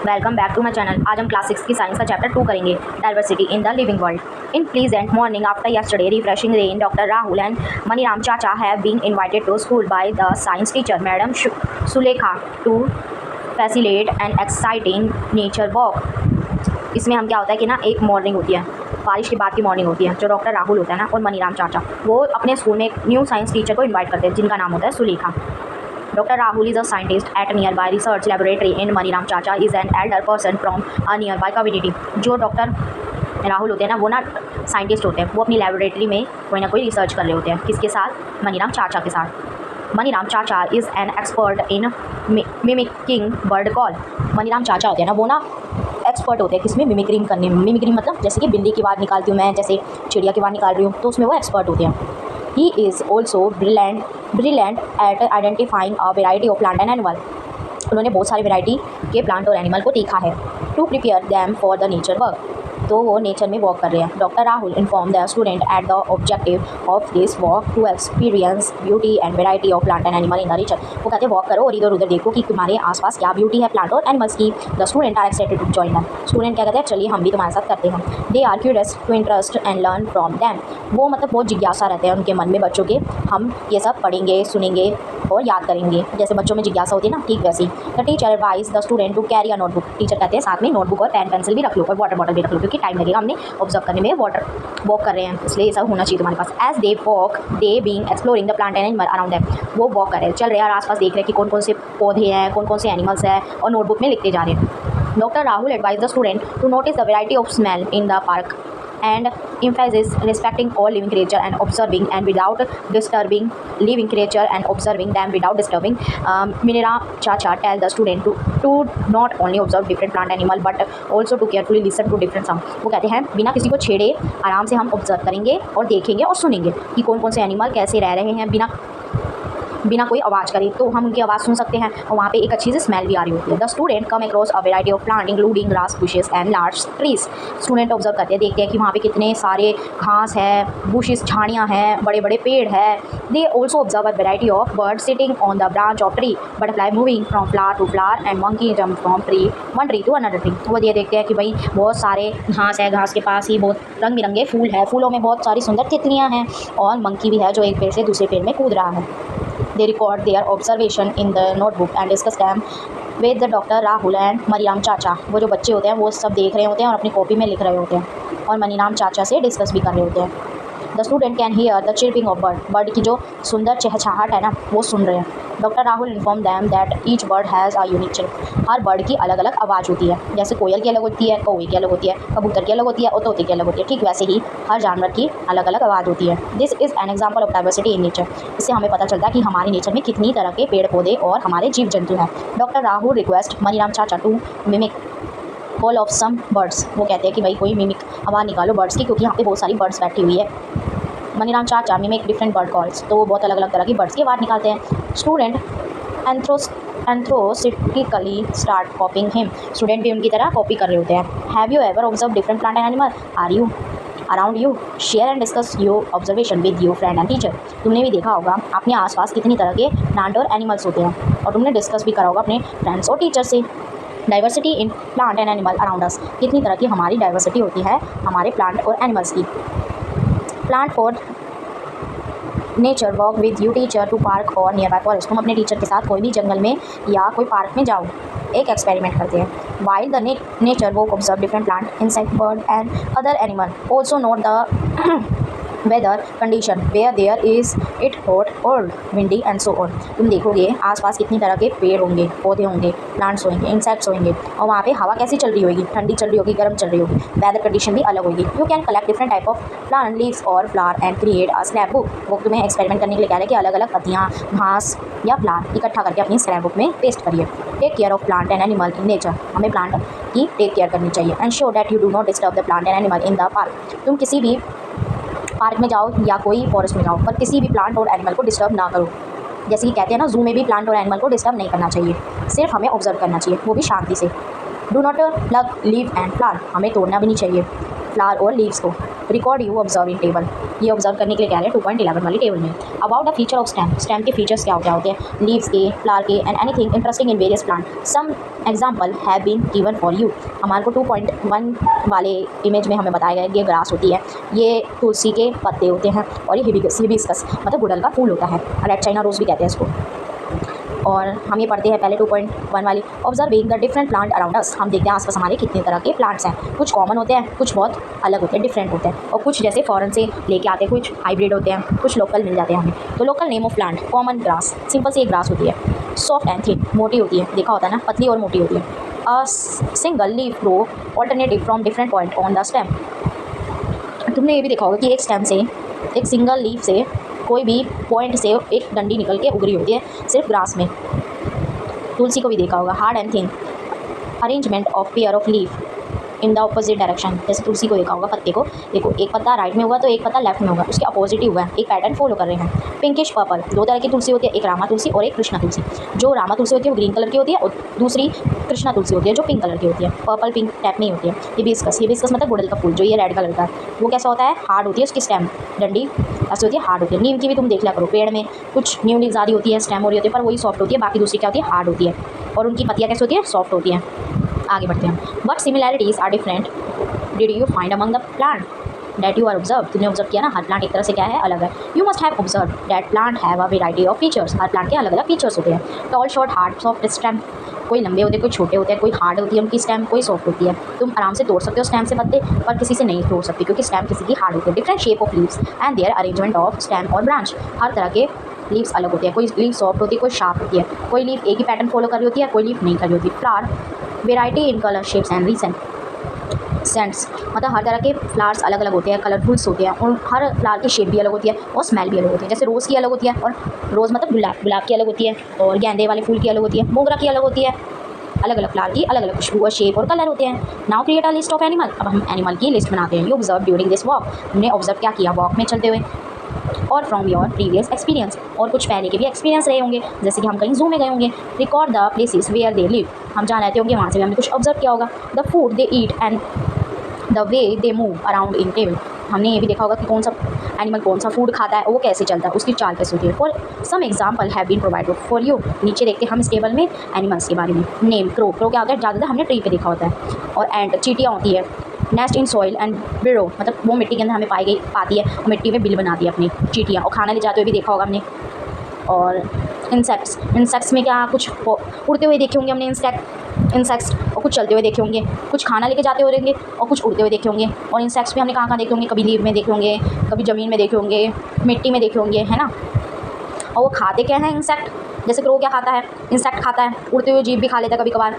Welcome back to my channel. आज हम class 6 की साइंस का चैप्टर 2 करेंगे, diversity in the living world. In pleasant morning after yesterday refreshing rain, Dr. Rahul and Maniram Chacha have been invited to school by the science teacher, Madam Sulekha, to facilitate an exciting nature walk. इसमें हम क्या होता है कि ना एक morning होती है, बारिश के बाद की मॉर्निंग होती है, जो डॉक्टर राहुल होता है ना और मनीराम चाचा वो अपने स्कूल में एक न्यू साइंस टीचर को इन्वाइट करते हैं जिनका नाम होता है Sulekha. Dr. Rahul is a scientist at nearby research laboratory and Maniram Chacha is an elder person from a nearby community. जो डॉक्टर राहुल होते हैं ना वो ना साइंटिस्ट होते हैं, वो अपनी लेबोरेटरी में कोई ना कोई रिसर्च कर रहे होते हैं। किसके साथ? मनीराम चाचा के साथ। मनीराम चाचा is an expert in mimicking bird call. Maniram चाचा होते हैं ना वो ना एक्सपर्ट होते हैं किसमें? मिमिक्री करने में। मिमिक्री मतलब जैसे कि बिल्ली की आवाज़ निकालती हूँ मैं, जैसे चिड़िया की आवाज़ निकाल रही हूँ, तो उसमें वो एक्सपर्ट होते हैं। He is also brilliant at identifying a variety of plant and animal. उन्होंने बहुत सारी वैरायटी के प्लांट और एनिमल को देखा है। To prepare them for the nature work. तो वो नेचर में वॉक कर रहे हैं। Doctor Rahul inform the student at the objective of this walk to experience beauty and variety of plant and animal in the nature. वो कहते हैं walk करो और इधर उधर देखो कि तुम्हारे आसपास क्या ब्यूटी है प्लांट और एनिमल्स की। The student are excited to join them. Student क्या कहते हैं चलिए हम भी तुम्हारे साथ करते हैं। They are curious to interest and learn from them. वो मतलब बहुत जिज्ञासा रहते हैं उनके मन में बच्चों के, हम ये सब पढ़ेंगे सुनेंगे और याद करेंगे। जैसे बच्चों में जिज्ञासा होती है ना, ठीक वैसी। The teacher advise the student to carry a notebook. Teacher कहते हैं साथ में नोटबुक और पेन पेंसिल भी रख लो और वाटर बॉटल भी रख लो, क्योंकि टाइम लगेगा, हमने ऑब्जर्व करने में वाटर वॉक कर रहे हैं, इसलिए ये सब होना चाहिए तुम्हारे पास। As they walk they being exploring the plant and animal around them. वो वॉक कर रहे हैं, चल रहे हैं और आसपास देख रहे हैं कि कौन कौन से पौधे हैं, कौन कौन से एनिमल्स हैं, और नोटबुक में लिखते जा रहे हैं। Doctor Rahul advise the student to notice the variety of smell in the park and emphasizes respecting all living creature and observing and without disturbing living creature and observing them without disturbing. Maniram Chacha tell the student to not only observe different plant animal but also to carefully listen to different sound. वो कहते हैं बिना किसी को छेड़े आराम से हम ऑब्जर्व करेंगे और देखेंगे और सुनेंगे कि कौन कौन से एनिमल कैसे रह रहे हैं बिना कोई आवाज़ करे, तो हम उनकी आवाज़ सुन सकते हैं और वहाँ पे एक अच्छी सी स्मेल भी आ रही होती है। The student come across a variety of plant including grass bushes and large trees. Student observe करते हैं, देखते हैं कि वहाँ पे कितने सारे घास है, बुशेस झाड़ियाँ हैं, बड़े बड़े पेड़ है। They also observe a variety of bird sitting on the branch of tree, butterfly moving from flower to flower and monkey jump from one tree to another tree. वो ये देखते हैं कि भाई बहुत सारे घास है, घास के पास ही बहुत रंग बिरंगे फूल है, फूलों में बहुत सारी सुंदर तितलियाँ हैं और मंकी भी है जो एक पेड़ से दूसरे पेड़ में कूद रहा है। They record their observation in the notebook and discuss them with the Dr. Rahul and Maniram Chacha. वो जो बच्चे होते हैं वो सब देख रहे होते हैं और अपनी कॉपी में लिख रहे होते हैं और मनीराम चाचा से डिस्कस भी कर रहे होते हैं। The student can hear the chirping of bird. Bird की जो सुंदर चहचहाहट है ना वो सुन रहे हैं। Doctor Rahul inform them that each bird has a unique chirp. Her bird की अलग अलग आवाज़ होती है, जैसे कोयल की अलग होती है, कौवे की अलग होती है, कबूतर की अलग होती है और तोते की अलग होती है, ठीक वैसे ही हर जानवर की अलग अलग आवाज़ होती है। This is an example of diversity in nature. इससे हमें पता चलता है कि हमारे नेचर में कितनी तरह के पेड़ पौधे और हमारे जीव जंतु हैं। Doctor Rahul request Maniram chacha to mimic call of some birds. वो कहते हैं कि भाई कोई मिमिक आवाज़ निकालो बर्ड्स की, क्योंकि यहाँ पे बहुत सारी बर्ड्स बैठी हुई है। मनीराम चाचा मिमिक डिफरेंट बर्ड कॉल्स, तो वो बहुत अलग अलग तरह की बर्ड्स की आवाज़ निकालते हैं। Student enthusiastically start copying him. Student भी उनकी तरह कॉपी कर रहे होते हैं। Have you ever observe different plant and animal are you around you share and discuss your observation with your friend and teacher. तुमने भी देखा होगा अपने आसपास कितनी तरह के प्लांट और एनिमल्स होते हैं और तुमने डिस्कस भी करा होगा अपने फ्रेंड्स और टीचर से। Diversity in plant and animal around us. कितनी तरह की हमारी डाइवर्सिटी होती है हमारे प्लांट और एनिमल्स की। Plant for nature walk with you teacher to park और नियर बाय फॉरेस्ट। तुम अपने टीचर के साथ कोई भी जंगल में या कोई पार्क में जाओ, एक एक्सपेरिमेंट करते हैं। While the nature walk observe different plant insect bird and other animal. Also note the weather condition where there is it hot और विंडी एंड सो ऑन। तुम देखोगे आसपास कितनी तरह के पेड़ होंगे, पौधे होंगे, प्लांट्स होंगे, इंसेक्ट्स होंगे और वहाँ पे हवा कैसी चल रही होगी, ठंडी चल रही होगी, गर्म चल रही होगी, वेदर कंडीशन भी अलग होगी। You can collect different type of plant leaves और flower and create a scrapbook. वो तुम्हें एक्सपेरिमेंट करने के लिए कह रहे हैं कि अलग अलग पत्तियाँ, घास या फ्लावर इकट्ठा करके अपनी स्क्रैप बुक में पेस्ट करिए। Take care of plant and animal in nature. हमें प्लांट की टेक केयर करनी चाहिए। And sure that you do not disturb the plant and animal in the park. तुम किसी भी पार्क में जाओ या कोई फॉरेस्ट में जाओ पर किसी भी प्लांट और एनिमल को डिस्टर्ब ना करो। जैसे कि कहते हैं ना जू में भी प्लांट और एनिमल को डिस्टर्ब नहीं करना चाहिए, सिर्फ हमें ऑब्जर्व करना चाहिए, वो भी शांति से। Do not plug leave and flower. हमें तोड़ना भी नहीं चाहिए फ्लावर और लीव्स को। Record you observe in table, ये ऑब्जर्व करने के लिए कह रहे हैं 2.11 वाली टेबल में। About the feature of stem, stem के फीचर्स क्या होते हैं, लीव्स के, फ्लावर के and anything interesting in various plant. Some example have been given for you. हमारे को 2.1 वाले इमेज में हमें बताया गया ये ग्रास होती है, ये तुलसी के पत्ते होते हैं और ये हिबिस्कस मतलब गुड़हल का फूल होता है, रेड चाइना रोज भी कहते हैं इसको। और हम ये पढ़ते हैं पहले 2.1 वाली, observing the different plant around us. हम देखते हैं आसपास हमारे कितने तरह के प्लांट्स हैं, कुछ कॉमन होते हैं, कुछ बहुत अलग होते हैं, डिफरेंट होते हैं, और कुछ जैसे फॉरेन से लेके आते हैं, कुछ हाइब्रिड होते हैं, कुछ लोकल मिल जाते हैं हमें। तो local name of plant, common grass, simple सी एक ग्रास होती है, सॉफ्ट एंड थिन, मोटी होती है, देखा होता है ना, पतली और मोटी होती है। A single leaf grow alternative from different point on the stem. तुमने ये भी देखा होगा कि एक स्टेम से, एक सिंगल लीफ से कोई भी पॉइंट से एक डंडी निकल के उगरी होती है, सिर्फ ग्रास में। तुलसी को भी देखा होगा, hard and thin arrangement of pair of leaf in the opposite direction. जैसे तुलसी को देखा होगा, पत्ते को देखो, एक पत्ता राइट में होगा तो एक पत्ता लेफ्ट में होगा, उसके अपोजिट ही हुआ है, एक पैटर्न फॉलो कर रहे हैं। पिंकिश पर्पल, दो तरह की तुलसी होती है, एक रामा तुलसी और एक कृष्णा तुलसी। जो रामा तुलसी होती है वो ग्रीन कलर की होती है और दूसरी कृष्णा तुलसी होती है जो पिंक कलर की होती है, पर्पल पिंक टाइप में ही होती है। हिबिस्कस, हिबिस्कस मतलब गुड़हल का फूल, जो ये रेड कलर का है, वो कैसा होता है, हार्ड होती है, उसकी स्टेम डंडी ऐसी होती है, हार्ड होती है। नीम की भी तुम देख लिया करो, पेड़ में कुछ न्यू लीव्स आ रही होती है, स्टेम हो रही होती है, पर वही सॉफ्ट होती है, बाकी दूसरी क्या होती है, हार्ड होती है, और उनकी पत्तियाँ कैसी होती है, सॉफ्ट होती हैं। आगे बढ़ते हैं, but similarities are different did you find among the plant that you are observe. तुमने ऑब्जर्व किया ना, हर प्लांट एक तरह से क्या है, अलग है। You must have observe that plant have a variety of features. Her plant के अलग अलग फीचर्स होते हैं। Tall short hard soft stem, कोई लंबे होते हैं, कोई छोटे होते हैं, कोई हार्ड होती है उनकी स्टेम, कोई सॉफ्ट होती है। तुम आराम से तोड़ सकते हो स्टेम से पत्ते, पर किसी से नहीं तोड़ सकते क्योंकि स्टेम किसी की हार्ड होती है। Different shape of leaves and their arrangement of stem और ब्रांच। हर तरह के लीव्स अलग होते हैं, कोई लीव सॉफ्ट होती है, कोई शार्प होती है, कोई लीव एक ही पैटर्न फॉलो कर रही होती है, कोई लीव नहीं कर रही होती। Flower variety in colour shapes and recent scents, मतलब हर तरह के फ्लावर्स अलग अलग होते हैं, कलरफुल्स होते हैं, और हर फ्लावर की शेप भी अलग होती है और स्मेल भी अलग होती है। जैसे रोज़ की अलग होती है, और रोज़ मतलब गुलाब, गुलाब की अलग होती है, और गेंदे वाले फूल की अलग होती है, मोगरा की अलग होती है। अलग अलग फ्लावर की अलग अलग खुशबू और शेप और कलर होते हैं। Now create a list of animal. अब हम एनिमल की लिस्ट बनाते हैं। You observe during this walk, हमने ऑब्जर्व क्या किया वॉक में चलते हुए, और फ्रॉम योर प्रीवियस एक्सपीरियंस, और कुछ पहले के भी एक्सपीरियंस रहे होंगे, जैसे कि हम कहीं जू में गए होंगे। Record the places where they live, हम जहाँ रहते होंगे वहाँ से भी हमने कुछ ऑब्जर्व किया होगा। The food they eat and the way they move around in table, हमने ये भी देखा होगा कि कौन सा एनिमल कौन सा फूड खाता है और वो कैसे चलता है, उसकी चाल कैसे होती है। For some example have been provided for you. नीचे देखते हैं हम इस टेबल में एनिमल्स के बारे में। नेम, क्रो, क्रो क्या होता है, ज़्यादातर हमने ट्री पे देखा होता है। और एंड, चींटियाँ होती है। नेस्ट इन सॉइल एंड बिरो, मतलब वो मिट्टी के अंदर हमें पाती है, और मिट्टी में बिल बनाती है अपनी चींटियाँ, और खाना ले जाते हुए भी देखा होगा हमने। और इंसेक्ट्स, इंसेक्ट्स में क्या, कुछ उड़ते हुए देखे होंगे हमने इंसेक्ट्स, और कुछ चलते हुए देखे होंगे, कुछ खाना लेके जाते हुए रहेंगे और कुछ उड़ते हुए देखे होंगे। और इंसेक्ट्स भी हमने कहाँ देखे होंगे, कभी लीव में देखे होंगे, कभी ज़मीन में देखे होंगे, मिट्टी में देखे होंगे, है ना। और वो खाते क्या हैं इंसेक्ट, जैसे क्रो क्या खाता है, इंसेक्ट खाता है, उड़ते हुए जीभ भी खा लेता है कभी कभार,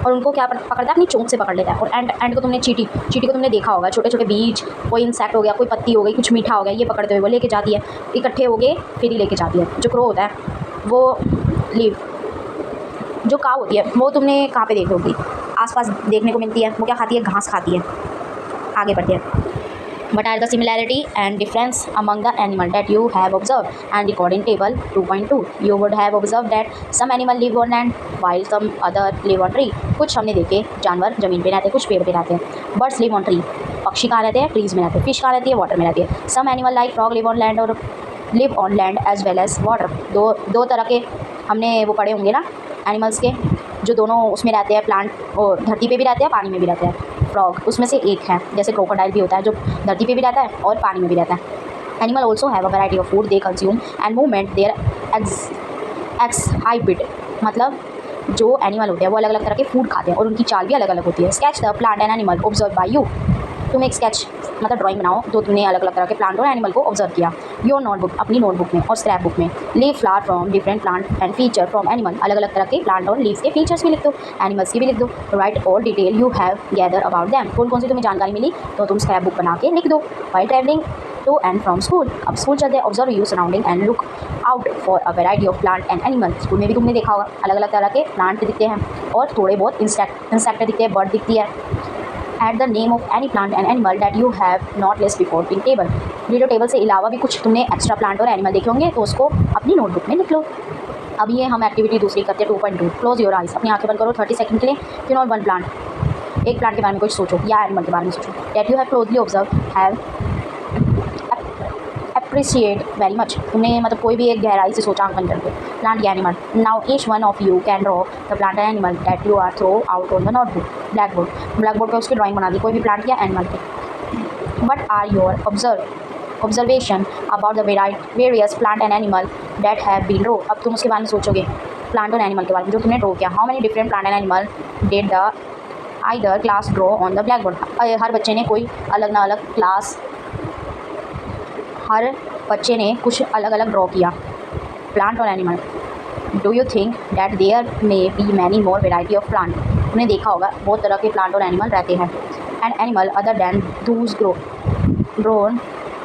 और उनको क्या पकड़ता है, अपनी चोंच से पकड़ लेता है। और एंड को तुमने चींटी को तुमने देखा होगा, छोटे छोटे बीज, कोई इंसेक्ट हो गया, कोई पत्ती हो गई, कुछ मीठा हो गया, ये पकड़ते हुए वो लेके जाती है, इकट्ठे हो गए फिर ही लेके जाती है। जो क्रो होता है वो लीव, जो काव होती है वो तुमने कहाँ पे देखी होगी, आसपास देखने को मिलती है। वो क्या खाती है, घास खाती है। आगे बढ़ते हैं। What are the similarity and difference among the animal that you have observed and record in table 2.2? You would have observed that some animal live on land while some other live on tree. कुछ हमने देखे जानवर ज़मीन पे रहते हैं, कुछ पेड़ पे रहते हैं। Birds live on tree. पक्षी कहाँ रहते हैं, ट्रीज़ में रहते हैं। फिश कहाँ रहती है, वाटर में रहती है। Some animal like frog live on land और live on land as well as water. दो तरह के हमने वो पढ़े होंगे ना एनिमल्स के, जो दोनों उसमें रहते हैं, प्लांट और धरती पे भी रहते हैं, पानी में भी रहते हैं। फ्रॉग उसमें से एक है, जैसे क्रोकोडाइल भी होता है जो धरती पे भी रहता है और पानी में भी रहता है। Animal also have a variety of food they consume and movement their exhibit, मतलब जो एनिमल होते हैं वो अलग अलग तरह के फूड खाते हैं और उनकी चाल भी अलग अलग होती है। Sketch the plant and animal observe by you. तुम एक स्केच मतलब ड्राइंग बनाओ जो तुमने अलग अलग तरह के प्लांट और एनिमल को ऑब्जर्व किया। योर नोटबुक, अपनी नोटबुक में और स्क्रैप बुक में। Leave flower from different plant and feature from animal, अलग अलग तरह के प्लांट और लीव्स के फीचर्स भी लिख दो, एनिमल्स की भी लिख दो। Right all detail you have gather about them, कौन कौन सी तुम्हें जानकारी मिली तो तुम स्क्रैप बुक बना के लिख दो। While travelling to and from school, अब स्कूल चलते हैं। Observe you surrounding and look out for a variety of plant and animal. School में भी तुमने देखा होगा अलग अलग तरह के प्लांट दिखते हैं और थोड़े बहुत इंसेक्ट दिखते हैं, बर्ड दिखती है। At the name of any plant and animal that you have not list before in table. Video table से अलावा भी कुछ तुमने एक्स्ट्रा प्लांट और एनिमल देखे होंगे तो उसको अपनी नोटबुक में लिख लो। अब ये हम एक्टिविटी दूसरी करते हैं 2.2। क्लोज योर आइज, अपनी आंखें बंद करो 30 सेकंड के लिए। फिर और वन प्लांट, एक प्लांट के बारे में कुछ सोचो या एनिमल के बारे में सोचो that you have closely observe have appreciate very much. तुमने मतलब कोई भी एक गहराई से सोचा आंख बंद करके। प्लांट या animal. Now each one of you can draw the plant and animal that you are throw out on the notebook black board पर उसकी ड्राइंग बना दी कोई भी प्लांट या एनिमल की। What are your observation about the various plant and animal that have been draw. अब तुम उसके बारे में सोचोगे प्लांट और एनिमल के बारे में जो तुमने ड्रॉ किया। How many different plant and animal did the either class draw on the blackboard. हर बच्चे ने कुछ अलग अलग ड्रॉ किया प्लांट और animal. Do you think that there may be many more variety of plant. उन्हें देखा होगा बहुत तरह के प्लांट और एनिमल रहते हैं। And animal other than those drawn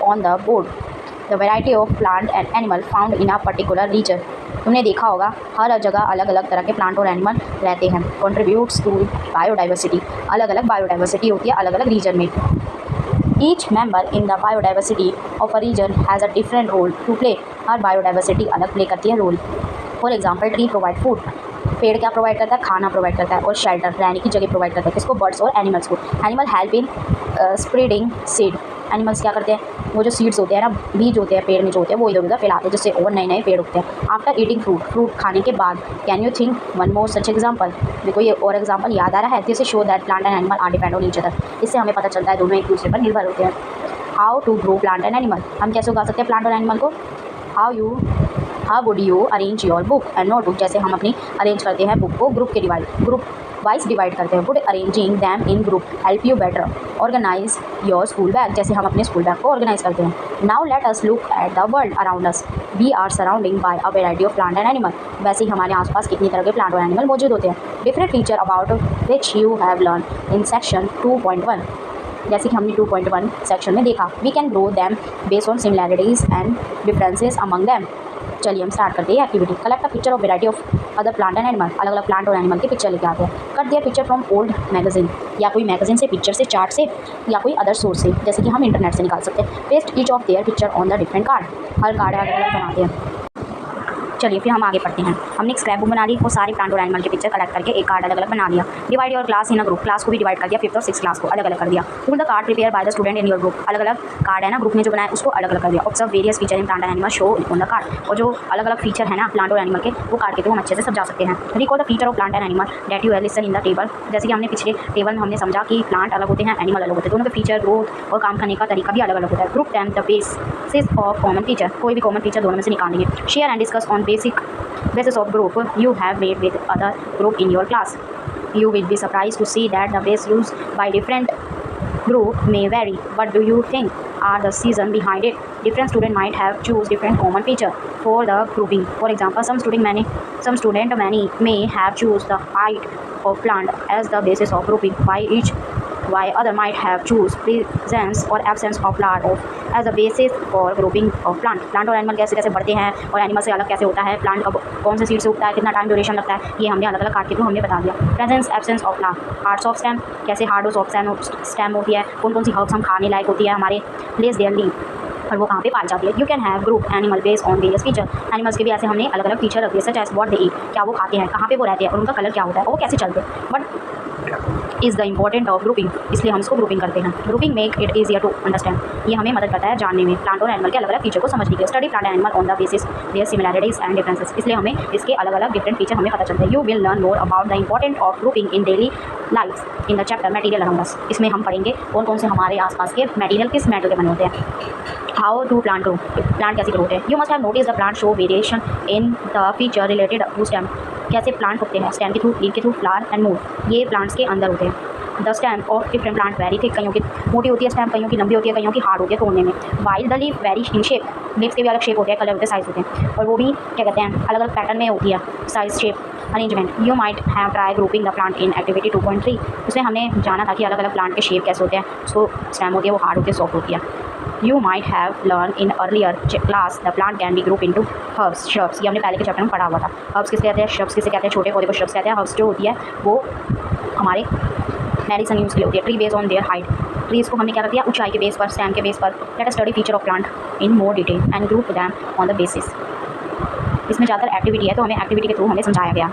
on the board the variety of plant and animal found in a particular region. तुमने देखा होगा हर जगह अलग अलग तरह के प्लांट और एनिमल रहते हैं। Contributes to biodiversity. अलग अलग बायोडाइवर्सिटी होती है अलग अलग रीजन में। Each member in the biodiversity of a region has a different role to play. हर बायोडाइवर्सिटी अलग प्ले करती है role. For example tree provide food. पेड़ क्या प्रोवाइड करता है खाना प्रोवाइड करता है और शेल्टर रहने की जगह प्रोवाइड करता है किसको बर्ड्स और एनिमल्स को। Animal help in spreading seed. Animals क्या करते हैं वो जो सीड्स होते हैं ना बीज होते हैं पेड़ में जो होते हैं वो इधर उधर फैलाते हैं जिससे और नए नए पेड़ उगते हैं। आफ्टर ईटिंग फ्रूट खाने के बाद can you think one more such example. देखो ये और एग्जाम्पल याद आ रहा है। This show that plant and animal are depend on each other. इससे हमें पता चलता है दोनों एक दूसरे पर निर्भर होते हैं। How to grow plant and animal. हम कैसे उगा सकते हैं प्लांट और एनिमल को। How would you arrange your book and notebook. जैसे हम अपनी अरेंज करते हैं बुक को ग्रुप वाइज डिवाइड करते हैं। Would arranging them in group help you better organise your school bag. जैसे हम अपने स्कूल बैग को ऑर्गेनाइज करते हैं। Now let us look at the world around us. We are surrounding by a variety of plant and animal. वैसे ही हमारे आसपास कितनी तरह के प्लांट और एनिमल मौजूद होते हैं। Different feature about which you have learn in section 2.1। जैसे कि हमने 2.1 सेक्शन में देखा। We can grow them based on similarities and differences among them. चलिए हम स्टार्ट करते हैं activity. Collect a picture of variety of other plant and animal. अलग अलग प्लांट और एनिमल की पिक्चर लेके आते हैं। Cut their picture from old magazine. या कोई मैगजीन से पिक्चर से चार्ट से या कोई अदर सोर्स से जैसे कि हम इंटरनेट से निकाल सकते हैं। Paste each of their picture on the different card. Her card अलग अलग बनाते हैं। चलिए फिर हम आगे पढ़ते हैं। हमने एक स्क्रैप बुक बना ली और सारे प्लांट और एनिमल के पिक्चर कलेक्ट करके एक कार्ड अलग अलग बना दिया। Divide your class in a group. Class को भी डिवाइड कर दिया 5th और 6th क्लास को अलग अलग कर दिया। Put the card prepare by the student in your group. अलग अलग कार्ड है ना ग्रुप ने जो बनाया उसको अलग अलग कर दिया। Observe various feature in plant and animal show on the card. और जो अलग अलग फीचर है ना प्लांट और एनिमल के वो कार्ड के थ्रू हम अच्छे से समझा सकते हैं। Recall the feature of plant and animal that you have listen in the table. जैसे कि हमने पिछले टेबल में हमने समझा कि प्लांट अलग होते हैं एनिमल अलग होते हैं। दोनों के फीचर ग्रोथ और काम करने का तरीका भी अलग अलग होता है। Group them the basis of common feature. कोई भी कॉमन फीचर दोनों में से निकालेंगे। Share and discuss on basis of group you have made with other group in your class. You will be surprised to see that the base used by different group may vary. What do you think are the reason behind it? Different student might have choose different common feature for the grouping. For example, some student many may have choose the height of plant as the basis of grouping, while other might have choose presence or absence of flower of as a basis for grouping of plant. Plant और animal कैसे कैसे बढ़ते हैं और animal से अलग कैसे होता है। प्लांट कब कौन से सीड से उगता है कितना टाइम ड्यूरेशन लगता है ये हमने अलग अलग कार्ड के थ्रू हमने बता दिया। Presence absence of flower. Hards of stem कैसे हार्ड और सॉफ्ट स्टेम होती है। कौन कौन सी हर्ब्स हम खाने लायक होती है हमारे प्लेस देयर लीव और वो कहाँ पे पाई जाती है। You can have group animal based on various feature. Animals के भी ऐसे हमने अलग अलग फीचर रख दिए सच एज व्हाट दे ईट। क्या वो खाते हैं कहाँ पे वो रहते हैं और उनका कलर क्या होता है और वो कैसे चलते हैं। But is the important of grouping. इसलिए हम इसको ग्रुपिंग करते हैं। Grouping make it easier to understand. ये हमें मदद करता है जानने में प्लांट और एनिमल के अलग अलग फीचर को समझने के लिए। Study plant and animal on the basis their similarities and differences. इसलिए हमें इसके अलग अलग डिफरेंट फीचर हमें पता चलते हैं। You will learn more about the important of grouping in daily life in the chapter material around us. इसमें हम पढ़ेंगे कौन कौन से हमारे आसपास के मटेरियल किस मेटल के बने होते हैं। How to plant grow. Plant कैसे ग्रो होते हैं। You must have notice the plant show variation in the feature related to stem. कैसे प्लांट उगते हैं स्टेम के थ्रू लीफ के थ्रू फ्लावर एंड मूव। ये प्लांट्स के अंदर होते हैं। The stem of different plant very thick. कईयों की मोटी होती है स्टेम कईयों की लंबी होती है कईयों की हार्ड होती है तोड़ने में। While the leaf very in shape. Leaves के भी अलग शेप होते हैं कलर होते हैं साइज होते हैं और वो भी क्या कहते हैं अलग अलग पैटर्न में होती है size shape arrangement. You might have try grouping the plant in activity 2.3। उसमें हमने जाना था कि अलग अलग प्लांट के शेप कैसे होते हैं। उसको स्टेम होती है वो हार्ड होती है सॉफ्ट होती है। You might have learn in earlier class the plant can be group into herbs shrubs. ये हमने पहले के चैप्टर में पढ़ा हुआ था। हर्ब्स किसे कहते हैं श्रब्स किसे कहते हैं छोटे पौधे को श्रब्स कहते हैं। हर्ब्स जो होती है वो हमारे मेडिसिन यूज़ के लिए होती है। Tree based on their height. Trees को हमने क्या कर दिया ऊंचाई के बेस पर स्टेम के बेस पर। Let us study feature of plant in more detail and group them on the basis. इसमें ज़्यादातर एक्टिविटी है तो हमें एक्टिविटी के थ्रू हमें समझाया गया।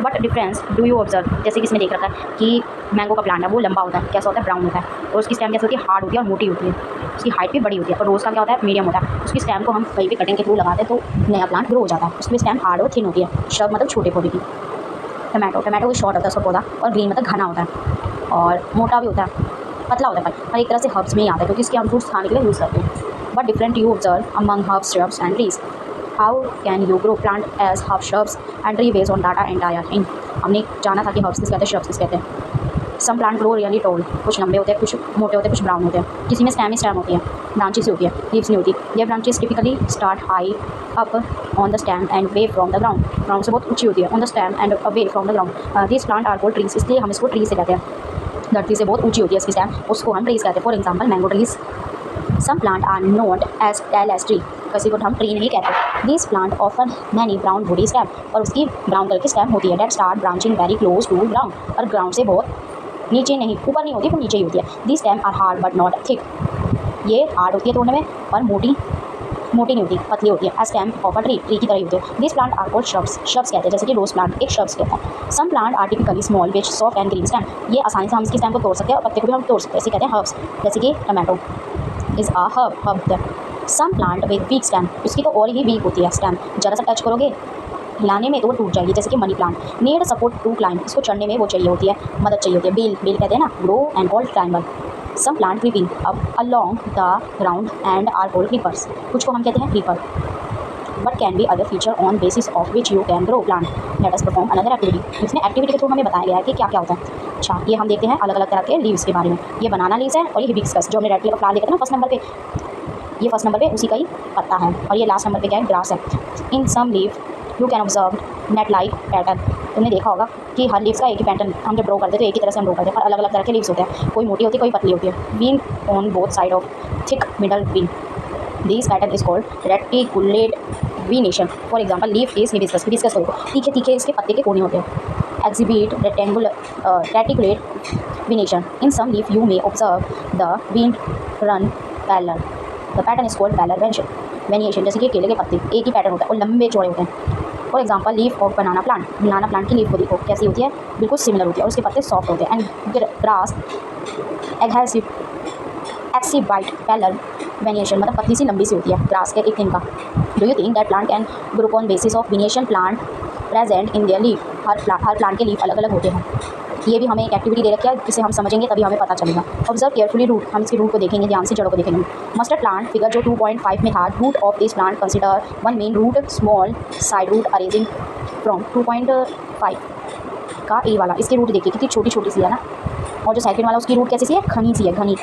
But what difference do you observe? जैसे कि इसमें देख रखा है कि मैंगो का प्लांट है वो लंबा होता है, कैसा होता है, ब्राउन होता है, और उसकी स्टेम कैसे होती है, हार्ड होती है और मोटी होती है, उसकी हाइट भी बड़ी होती है। और रोज़ का क्या होता है, मीडियम होता है, उसकी स्टेम को हम कहीं भी कटिंग के थ्रू लगाते हैं तो नया प्लांट ग्रो हो जाता है। उसकी स्टेम हार्ड और थिन होती है। श्रब मतलब छोटे पौधे की। टमाटो टमाटो शॉर्ट होता है उसका पौधा, और ग्रीन मतलब घना होता है और मोटा भी होता है, पतला होता है, पर एक तरह से हर्ब्स में ही आता है क्योंकि इसके हम फ्रूट्स खाने के लिए यूज़ करते हैं। But different you observe among herbs, shrubs and trees? How can you grow plant as herb, shrubs and tree based on data and dire in? हमने जाना था कि हर्ब्स किस कहते हैं, shrubs किस कहते हैं। Some plant grow really tall, कुछ लंबे होते हैं, कुछ मोटे होते हैं, कुछ ब्राउन होते हैं। किसी में स्टेम ही स्टेम होती है, ब्रांचेस होती है, लीव्स नहीं होती। ये branches typically start high up on the stem and way from the ground, ground से बहुत ऊंची होती है, on the stem and away from the ground. This plant are called trees, इसलिए हम इसको ट्री से कहते हैं। धरती से बहुत ऊंची होती है इसकी स्टेम, उसको हम ट्रीज कहते हैं। For example mango trees. Some plant are known as tall as tree, किसी को हम ट्री नहीं कहते। This plant often many brown woody stem, और उसकी ब्राउन कलर की स्टेम होती है। That start branching very close to ground, और ग्राउंड से बहुत नीचे नहीं, ऊपर नहीं होती, पर नीचे ही होती है। This stem are hard but not thick, ये हार्ड होती है तोड़ने में और मोटी नहीं होती, पतली होती है। As stem of a tree, tree की तरह ही होती है। This plant are called shrubs, shrubs कहते हैं, जैसे कि रोज प्लांट एक श्रब्स कहता है। Some plant are typically small which soft and green stem, ये आसानी से हम इसकी स्टेम को तोड़ सकते हैं और पत्ते को भी हम तोड़ सकते हैं, इसे कहते हैं हर्ब्स। जैसे कि tomato is a herb. Some plant with weak stem, उसकी तो और ही वीक होती है स्टेम, ज़रा सा टच करोगे हिलाने में तो वो टूट जाएगी। जैसे कि money plant need support to climb, इसको चढ़ने में वो चाहिए होती है, मदद चाहिए होती है। बेल बेल कहते हैं ना, grow and called triangle. Some plant creeping up along the ground and are called creepers, कुछ को हम कहते हैं creeper. But can be other feature on basis of which you can grow plant. Let us perform another activity. इसमें activity के थ्रू हमें बताया गया है कि क्या क्या होता है। अच्छा, ये हम देखते हैं अलग अलग तरह के लीव्स के बारे में। ये बनाना लीव्स है और ये हिबिस्कस, जो हमने रेड कलर का फ्लावर देखा था ना फर्स्ट नंबर पे, ये फर्स्ट नंबर पे उसी का ही पत्ता है। और ये लास्ट नंबर पे क्या है, ग्रास है। In some leave you can observe net like pattern, तुमने देखा होगा कि हर लीव्स का एक ही पैटर्न हम जब ड्रॉ करते हैं तो एक ही तरह से हम ड्रॉ करते हैं, और अलग अलग तरह के लीव्स होते हैं, कोई मोटी होती है, कोई पतली होती है। Vein on both side of thick middle vein, this pattern is called reticulate venation. For example leaf is hibiscus, hibiscus को तीखे तीखे इसके पत्ते के कोने होते हैं। Exhibit reticulate venation. In some leaf you may observe the vein run parallel, the pattern is called parallel venation. जैसे कि केले के पत्ते एक ही पैटर्न होता है और लंबे चौड़े होते हैं। For example leaf of banana plant, banana plant की लीफ को देखो कैसी होती है, बिल्कुल सिमिलर होती है और उसके पत्ते सॉफ्ट होते हैं। एंड ग्रास एक्सीबाइट पैरेलल वेनिएशन, मतलब पतली सी लंबी सी होती है ग्रास के एक दिन का। Do you think that plant can group on basis of venation plant present in their leaf? हर प्लांट के लीफ अलग अलग होते हैं। ये भी हमें एक एक्टिविटी दे रखी है, जिसे हम समझेंगे तभी हमें पता चलेगा। ऑब्जर्व केयरफुली रूट, हम इसकी रूट को देखेंगे ध्यान से, जड़ों को देखेंगे। मस्टर्ड प्लांट फिगर जो 2.5 में था, root of this plant consider one main root small side root arising from 2.5 का ए वाला, इसकी रूट देखिए कितनी छोटी छोटी सी है ना, और जो सेकंड वाला उसकी रूट कैसी सी है, घनी सी है, घनी।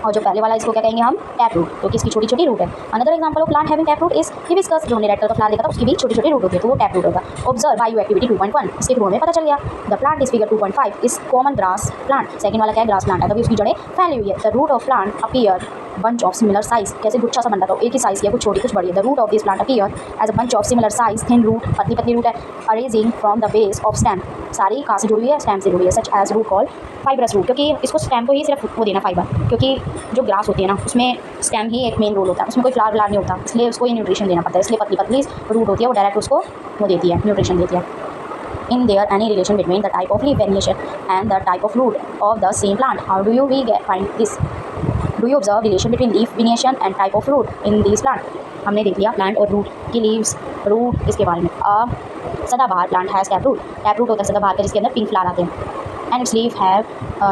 और जो पहले वाला इसको क्या कहेंगे हम, टैप रूट, क्योंकि इसकी छोटी छोटी रूट है। Another example of plant having tap root is hibiscus, जो हमने रेड कलर का फ्लावर देखा था उसकी भी छोटी छोटी रूट होती है, तो वो टैप रूट होगा। ऑब्जर्व बायो एक्टिविटी 2.1, इसके थ्रू हमें पता चल गया the plant is figure 2.5 is common grass plant. Second वाला क्या है, ग्रास प्लांट है, तभी उसकी जड़ें फैली हुई है। The root of plant appear bunch of similar size, कैसे गुच्छा सा बन रहा था, एक ही साइज की है, कुछ छोटी कुछ बड़ी है। The root of this plant appear as a bunch of similar size, thin root, पतली पतली रूट है, arising from the base of stem, सारी कहाँ से जुड़ी हुई है, स्टेम से जुड़ी है। Such as root called fibrous root, क्योंकि इसको स्टेम को ही सिर्फ वो देना फाइबर, क्योंकि जो ग्रास होती है ना उसमें स्टेम ही एक मेन रोल होता है, उसमें कोई फ्लावर नहीं होता, इसलिए उसको ये न्यूट्रिशन देना पड़ता है, इसलिए पतली पतली रूट होती है, वो डायरेक्ट उसको वो देती है, न्यूट्रिशन देती है। In there any relation between the type of leaf variation and the type of root of the same plant? How do we find this? Do you observe relation between leaf variation and type of root in these plant? हमने देख लिया plant और root की leaves, root इसके बारे में। Sadabahar plant has tap root, tap root होता है सदाबहार का जिसके अंदर पिंक फ्लावर आते हैं। And its leaf have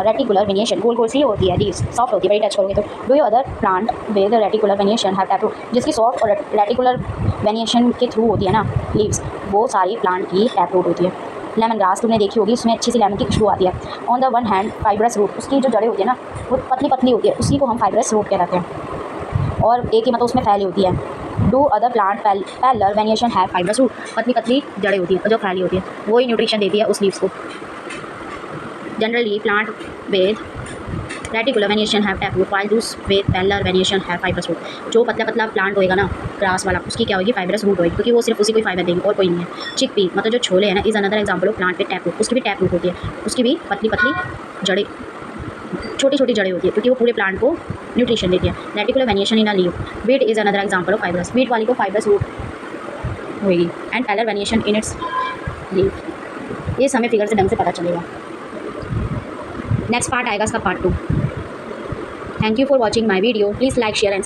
reticular venation, गोल गोल सी होती है, लीव्स सॉफ्ट होती है, बड़ी टच करोगे तो। Do you other plant with reticular venation have tap root, जिसकी सॉफ्ट और रेटिकुलर वेनिएशन के थ्रू होती है ना लीव्स, वो सारी प्लांट की टैप रूट होती है। लेमन ग्रास तुमने देखी होगी, उसमें अच्छी सी लेमन की खुशबू आती है। On the one hand fibrous root, उसकी जो जड़ें होती है ना वो पतली पतली होती है, उसी को हम फाइब्रस रूट कहते हैं, और एक ही मतलब उसमें फैली होती है। Do other plant parallel venation have fibrous root, पतली पतली जड़ें होती है और जो फैली होती है वही न्यूट्रिशन देती है उस लीव्स को। Generally plant with reticular venation have tap root while those with parallel venation have fibrous root. जो पतला पतला प्लांट होएगा ना ग्रास वाला, उसकी क्या होगी, फाइब्रस रूट होगी, क्योंकि वो सिर्फ उसी को फाइबर देगी और कोई नहीं है। चिकपी मतलब जो छोले है ना, is another example of plant with tap root, उसकी भी टैप रूट होती है, उसकी भी पतली पतली जड़ें, छोटी छोटी जड़ें होती है, क्योंकि वो पूरे प्लांट को न्यूट्रिशन देती है। Reticular venation in a leaf, beet is another example of fibrous, beet वाली को फाइब्रस रूट होगी। And parallel venation in its leaf, ये हमें फिगर से ढंग से पता चलेगा। नेक्स्ट पार्ट आएगा इसका part 2। Thank you for watching my video. Please like share and